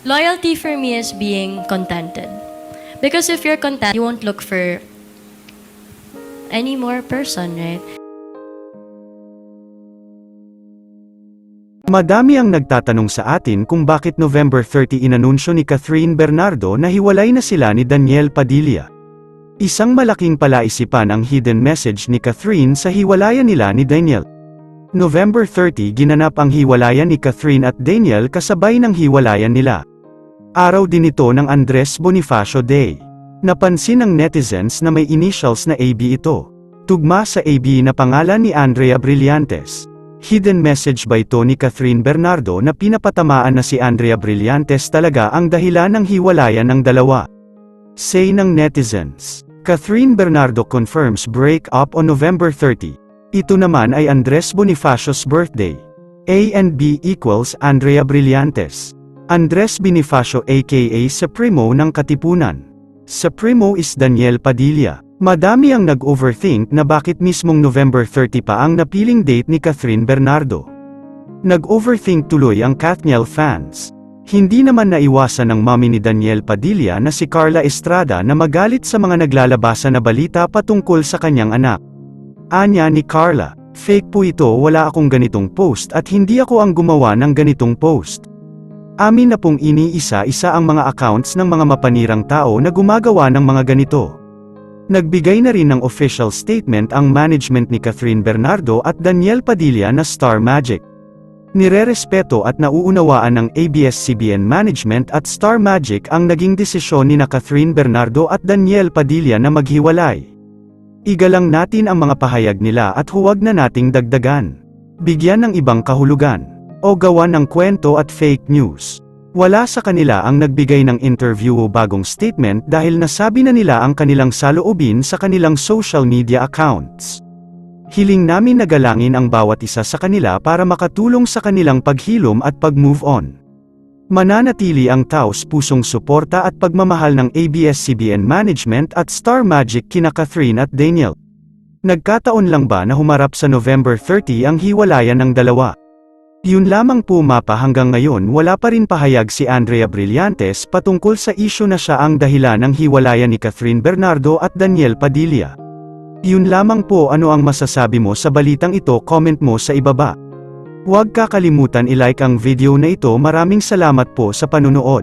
Loyalty for me is being contented. Because if you're content, you won't look for any more person, right? Madami ang nagtatanong sa atin kung bakit November 30 inanunsyo ni Catherine Bernardo na hiwalay na sila ni Daniel Padilla. Isang malaking palaisipan ang hidden message ni Catherine sa hiwalayan nila ni Daniel. November 30 ginanap ang hiwalayan ni Catherine at Daniel kasabay ng hiwalayan nila. Araw din ito ng Andres Bonifacio Day. Napansin ng netizens na may initials na AB ito. Tugma sa AB na pangalan ni Andrea Brillantes. Hidden message ba ito ni Catherine Bernardo na pinapatamaan na si Andrea Brillantes talaga ang dahilan ng hiwalayan ng dalawa? Say ng netizens. Catherine Bernardo confirms break up on November 30. Ito naman ay Andres Bonifacio's birthday. A and B equals Andrea Brillantes. Andres Bonifacio aka Supremo ng Katipunan. Supremo is Daniel Padilla. Madami ang nag-overthink na bakit mismong November 30 pa ang napiling date ni Catherine Bernardo. Nag-overthink tuloy ang Kathniel fans. Hindi naman naiwasan ng mami ni Daniel Padilla na si Carla Estrada na magalit sa mga naglalabasan na balita patungkol sa kanyang anak. Anya ni Carla, "Fake po ito, wala akong ganitong post at hindi ako ang gumawa ng ganitong post." Amin na pong iniisa-isa ang mga accounts ng mga mapanirang tao na gumagawa ng mga ganito. Nagbigay na rin ng official statement ang management ni Catherine Bernardo at Daniel Padilla na Star Magic. Nirerespeto at nauunawaan ng ABS-CBN management at Star Magic ang naging desisyon ni Catherine Bernardo at Daniel Padilla na maghiwalay. Igalang natin ang mga pahayag nila at huwag na nating dagdagan. Bigyan ng ibang kahulugan. O gawan ng kwento at fake news. Wala sa kanila ang nagbigay ng interview o bagong statement dahil nasabi na nila ang kanilang saloobin sa kanilang social media accounts. Hiling namin na galangin ang bawat isa sa kanila para makatulong sa kanilang paghilom at pag-move on. Mananatili ang taos-pusong suporta at pagmamahal ng ABS-CBN management at Star Magic kina Catherine at Daniel. Nagkataon lang ba na humarap sa November 30 ang hiwalayan ng dalawa? Yun lamang po mapa, hanggang ngayon wala pa rin pahayag si Andrea Brillantes patungkol sa isyu na siya ang dahilan ng hiwalayan ni Catherine Bernardo at Daniel Padilla. Yun lamang po, ano ang masasabi mo sa balitang ito? Comment mo sa ibaba. Huwag kakalimutan i-like ang video na ito. Maraming salamat po sa panunood.